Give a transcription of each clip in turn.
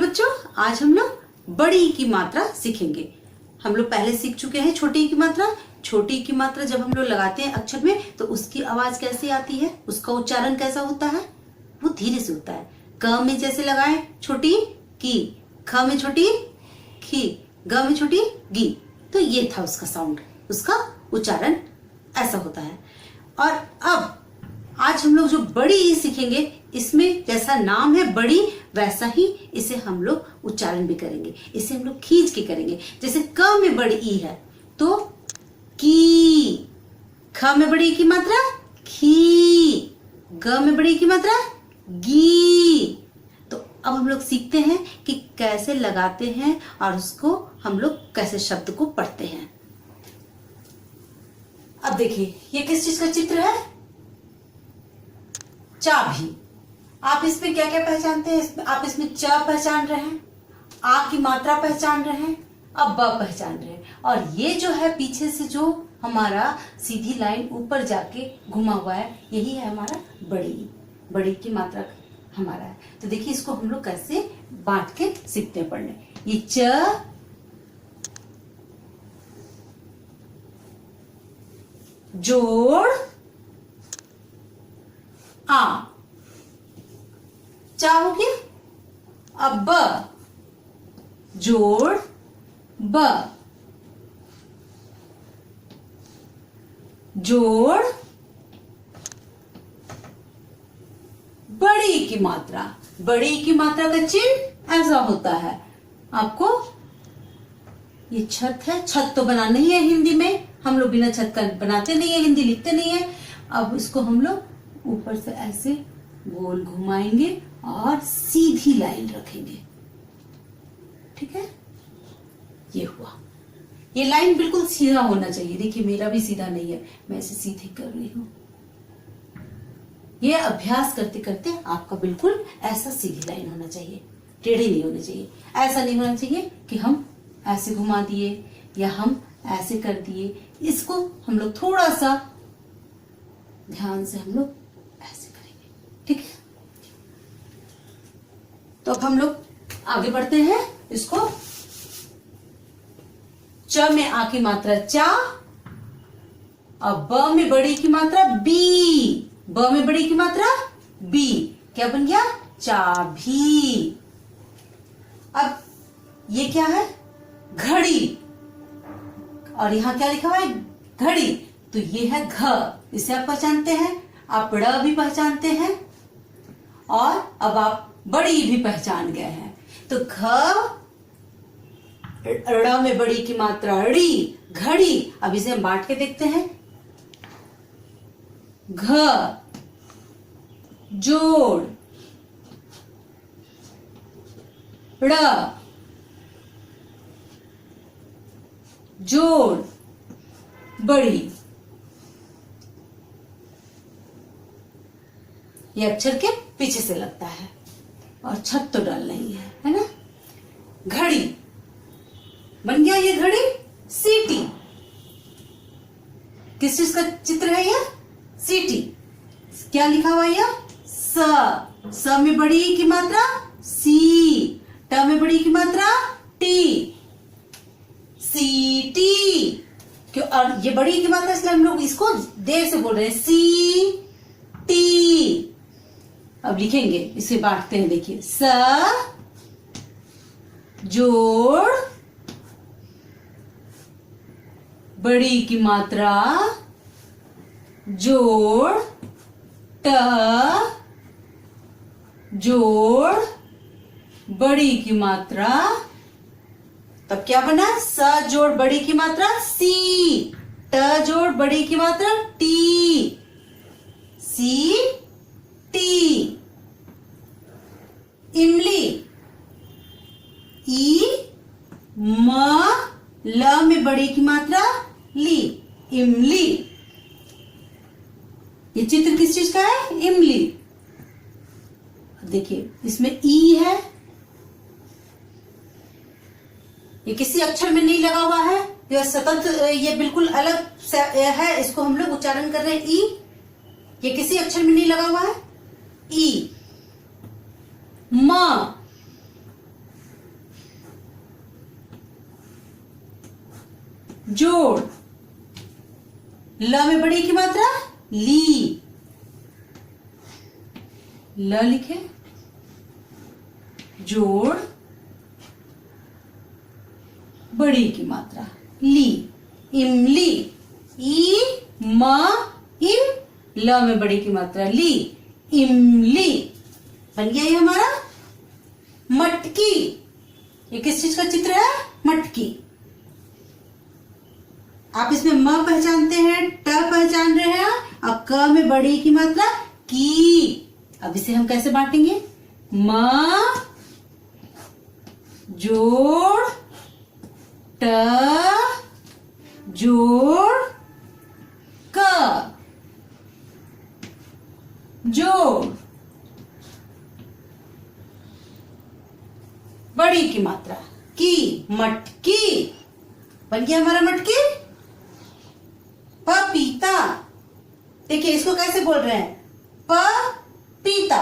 बच्चों, आज हम लोग बड़ी ई की मात्रा सीखेंगे। हम लोग पहले सीख चुके हैं छोटी ई की मात्रा। छोटी ई की मात्रा जब हम लोग लगाते हैं अक्षर में तो उसकी आवाज कैसे आती है, उसका उच्चारण कैसा होता है, वो धीरे से होता है। क में जैसे लगाए छोटी की, ख में छोटी खी, ग में छोटी गी, तो ये था उसका साउंड, उसका उच्चारण ऐसा होता है। और अब आज हम लोग जो बड़ी ई सीखेंगे, इसमें जैसा नाम है बड़ी, वैसा ही इसे हम लोग उच्चारण भी करेंगे। इसे हम लोग खींच के करेंगे। जैसे क में बड़ी ई है तो की, ख में बड़ी ई की मात्रा खी, ग में बड़ी ई की मात्रा गी। तो अब हम लोग सीखते हैं कि कैसे लगाते हैं और उसको हम लोग कैसे शब्द को पढ़ते हैं। अब देखिए, ये किस चीज का चित्र है? चाबी। आप इसमें क्या क्या पहचानते हैं? आप इसमें च पहचान रहे हैं, आ की मात्रा पहचान रहे हैं, अब ब पहचान रहे हैं, और ये जो है पीछे से जो हमारा सीधी लाइन ऊपर जाके घुमा हुआ है, यही है हमारा बड़ी। बड़ी की मात्रा हमारा है। तो देखिए, इसको हम लोग कैसे बांट के सीखते हैं पढ़ने। ये च, जोड़ आ, चा हो गया। अब ब, जोड़ ब, जोड़ बड़ी की मात्रा। बड़ी की मात्रा का चिन्ह ऐसा होता है। आपको ये छत है, छत तो बनाना ही है हिंदी में, हम लोग बिना छत का बनाते नहीं है, हिंदी लिखते नहीं है। अब इसको हम लोग ऊपर से ऐसे गोल घुमाएंगे और सीधी लाइन रखेंगे। ठीक है, ये हुआ। ये लाइन बिल्कुल सीधा होना चाहिए। देखिए, मेरा भी सीधा नहीं है, मैं इसे सीधे कर रही हूं। ये अभ्यास करते करते आपका बिल्कुल ऐसा सीधी लाइन होना चाहिए, टेढ़ी नहीं होनी चाहिए। ऐसा नहीं होना चाहिए कि हम ऐसे घुमा दिए या हम ऐसे कर दिए। इसको हम लोग थोड़ा सा ध्यान से हम लोग ऐसे करेंगे। ठीक है, तो अब हम लोग आगे बढ़ते हैं। इसको च में आ की मात्रा चा, अब ब में बड़ी की मात्रा बी, ब में बड़ी की मात्रा बी, क्या बन गया? चाबी। अब ये क्या है? घड़ी, और यहां क्या लिखा हुआ है? घड़ी। तो ये है घ, इसे आप पहचानते हैं, आप ड़ भी पहचानते हैं, और अब आप बड़ी भी पहचान गए हैं। तो घ, ड़ में बड़ी की मात्रा ड़ी, घड़ी। अब इसे हम बांट के देखते हैं। घ, जोड़ ड़, जोड़ बड़ी। ये अक्षर के पीछे से लगता है और छत तो डल नहीं है ना? घड़ी बन गया। ये घड़ी। सीटी, किस चीज का चित्र है ये? सीटी। क्या लिखा हुआ है? स में बड़ी की मात्रा सी, ट में बड़ी की मात्रा टी, सीटी। क्यों? और ये बड़ी की मात्रा इसलिए हम लोग इसको देर से बोल रहे हैं, सी टी। अब लिखेंगे, इसे बांटते हैं। देखिए, स, जोड़ बड़ी की मात्रा, जोड़ ट, जोड़ बड़ी की मात्रा। तब क्या बना? स जोड़ बड़ी की मात्रा सी, ट जोड़ बड़ी की मात्रा टी, सी टी। इमली, ई, म, ल में बड़ी की मात्रा ली, इमली। ये चित्र किस चीज का है? इमली। देखिए, इसमें ई है, ये किसी अक्षर में नहीं लगा हुआ है, ये स्वतंत्र, ये बिल्कुल अलग है। इसको हम लोग उच्चारण कर रहे हैं ई। ये किसी अक्षर में नहीं लगा हुआ है। ई, म, जोड़। ल में बड़ी की मात्रा ली, ल लिखे, जोड़ बड़ी की मात्रा ली, इमली। ई म इम, ल में बड़ी की मात्रा ली, इमली। बन गया ये हमारा मटकी। ये किस चीज का चित्र है? मटकी। आप इसमें म पहचानते हैं, ट पहचान रहे हैं, अब क में बड़ी की मात्रा की। अब इसे हम कैसे बांटेंगे? म जोड़ ट जोड़ क, जोड़ बड़ी की मात्रा की, मटकी। बन गया हमारा मटकी। पपीता। देखिए इसको कैसे बोल रहे हैं? पपीता।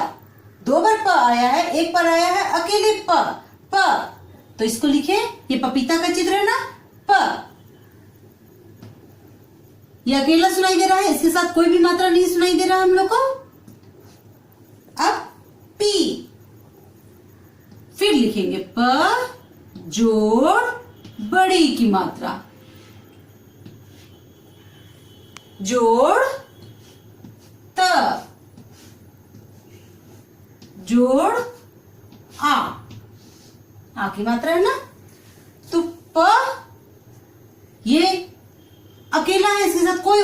दो बार प आया है, एक बार आया है अकेले प। तो इसको लिखे, ये पपीता का चित्र है ना, प। ये अकेला सुनाई दे रहा है, इसके साथ कोई भी मात्रा नहीं सुनाई दे रहा हम लोग को। अब पी, फिर लिखेंगे प जोड़ बड़ी की मात्रा, जोड़ त, जोड़ आ की मात्रा है ना। तो प ये अकेला है, इसके साथ कोई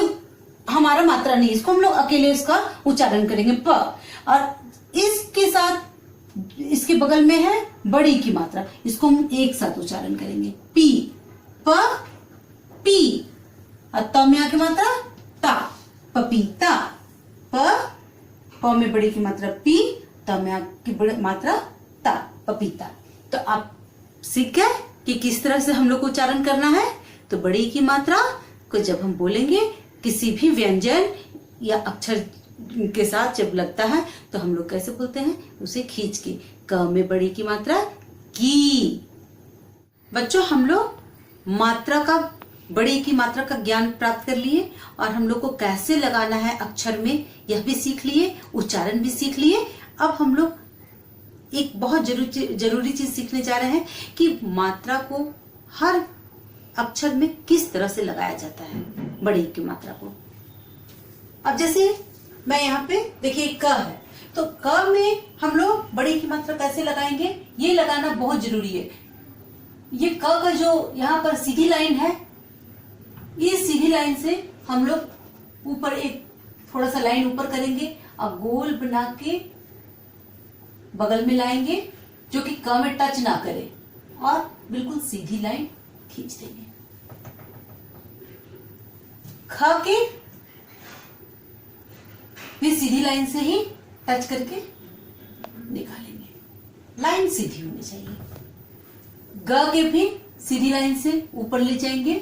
हमारा मात्रा नहीं, इसको हम लोग अकेले इसका उच्चारण करेंगे प। और इसके साथ इसके बगल में है बड़ी की मात्रा, इसको हम एक साथ उच्चारण करेंगे पी, प पी। और त में आ की मात्रा ता, पपीता। प में बड़ी की मात्रा पी, त में आ की बड़ी मात्रा ता, पपीता। तो आप सीख गए कि किस तरह से हम लोग को उच्चारण करना है। तो बड़ी की मात्रा को जब हम बोलेंगे किसी भी व्यंजन या अक्षर के साथ जब लगता है तो हम लोग कैसे बोलते हैं? उसे खींच के। क में बड़ी की मात्रा की। बच्चों हम लोग मात्रा का, बड़ी की मात्रा का ज्ञान प्राप्त कर लिए और हम लोग को कैसे लगाना है अक्षर में यह भी सीख लिए, उच्चारण भी सीख लिए। अब हम लोग एक बहुत जरूरी चीज सीखने जा रहे हैं कि मात्रा को हर अक्षर में किस तरह से लगाया जाता है, बड़ी की मात्रा को। अब जैसे मैं यहाँ पे देखिए क है, तो क में हम लोग बड़ी की मात्रा कैसे लगाएंगे, ये लगाना बहुत जरूरी है। ये क का जो यहाँ पर सीधी लाइन है, ये सीधी लाइन से हम लोग ऊपर एक थोड़ा सा लाइन ऊपर करेंगे और गोल बना के बगल में लाएंगे जो कि क में टच ना करे और बिल्कुल सीधी लाइन खींच देंगे। ख के फिर सीधी लाइन से ही टच करके निकालेंगे, लाइन सीधी होनी चाहिए। ग के भी सीधी लाइन से ऊपर ले जाएंगे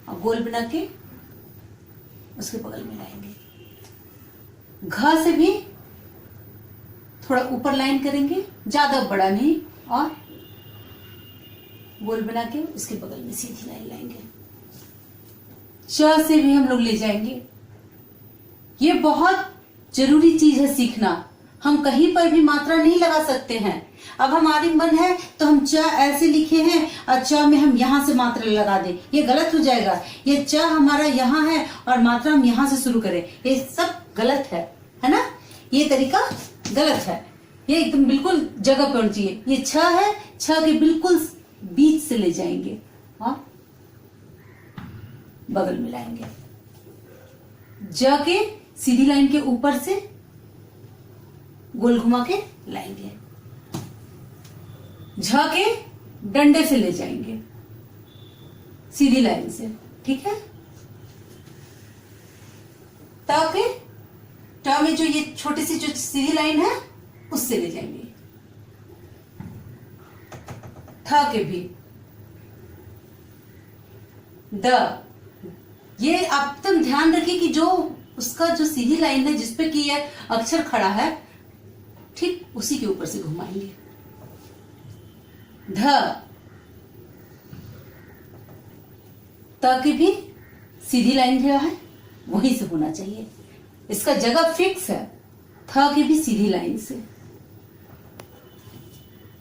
और गोल बना के उसके बगल में लाएंगे। घ से भी थोड़ा ऊपर लाइन करेंगे, ज्यादा बड़ा नहीं, और गोल बना के उसके बगल में सीधी लाइन लाएंगे। च से भी हम लोग ले जाएंगे। ये बहुत जरूरी चीज है सीखना। हम कहीं पर भी मात्रा नहीं लगा सकते हैं। अब हमारी मन है तो हम च ऐसे लिखे हैं और च में हम यहां से मात्रा लगा दें, ये गलत हो जाएगा। ये च हमारा यहाँ है और मात्रा हम यहां से शुरू करें, ये सब गलत है ना। ये तरीका गलत है, ये एकदम बिल्कुल जगह पर होनी चाहिए। ये छ है, छ के बिल्कुल बीच से ले जाएंगे और बगल में लाएंगे। ज के सीधी लाइन के ऊपर से गोल घुमा के लाएंगे। झ के डंडे से ले जाएंगे सीधी लाइन से, ठीक है। त के, ट में जो ये छोटी सी जो सीधी लाइन है उससे ले जाएंगे। थ के भी, द, ये आप तुम ध्यान रखिए कि जो उसका जो सीधी लाइन है जिसपे कि ये अक्षर खड़ा है, ठीक उसी के ऊपर से घुमाएंगे। ध, त की भी सीधी लाइन है, वहीं से होना चाहिए। इसका जगह फिक्स है, थ की भी सीधी लाइन से।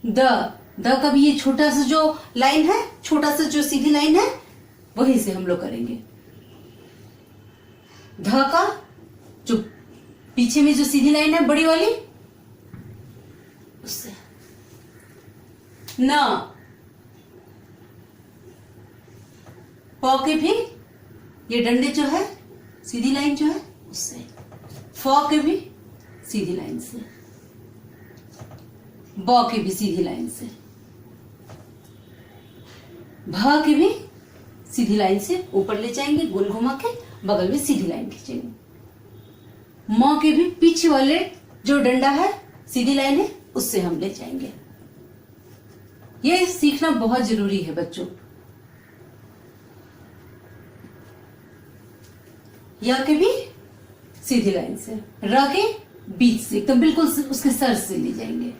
द का भी ये छोटा सा जो लाइन है, छोटा सा जो सीधी लाइन है, वहीं से हम लोग करेंगे। ध का जो पीछे में जो सीधी लाइन है बड़ी वाली, उससे। न प के भी ये डंडे जो है, सीधी लाइन जो है, उससे। फ के भी सीधी लाइन से। ब की भी सीधी लाइन से। भ की भी सीधी लाइन से ऊपर ले जाएंगे, गोल घुमा के बगल में सीधी लाइन खींचेंगे। म के भी पीछे वाले जो डंडा है, सीधी लाइन है, उससे हम ले जाएंगे। ये सीखना बहुत जरूरी है बच्चों। य के भी सीधी लाइन से, र के बीच से एकदम बिल्कुल उसके सर से ले जाएंगे।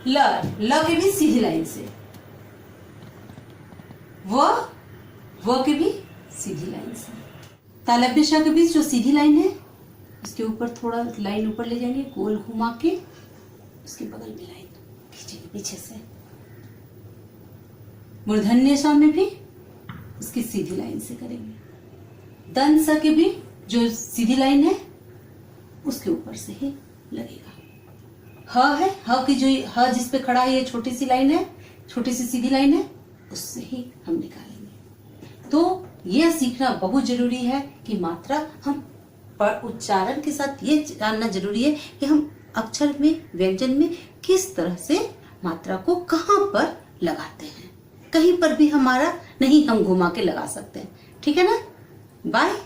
ल के भी सीधी लाइन से। व के भी सीधी लाइन से। तालव्य श के बीच जो सीधी लाइन है, उसके ऊपर थोड़ा लाइन ऊपर ले जाएंगे, गोल घुमा के उसके बगल में लाइन खींचेंगे पीछे से। मूर्धन्य श में भी उसकी सीधी लाइन से करेंगे। दंत स के भी जो सीधी लाइन है, उसके ऊपर से ही लगेगा। ह है, ह की जो ह जिस पे खड़ा है, ये छोटी सी लाइन है, छोटी सी सीधी लाइन है, उससे ही हम निकालेंगे। तो यह सीखना बहुत जरूरी है कि मात्रा हम पर उच्चारण के साथ ये जानना जरूरी है कि हम अक्षर में, व्यंजन में किस तरह से मात्रा को कहां पर लगाते हैं। कहीं पर भी हमारा नहीं हम घुमा के लगा सकते हैं। ठीक है ना? बाय।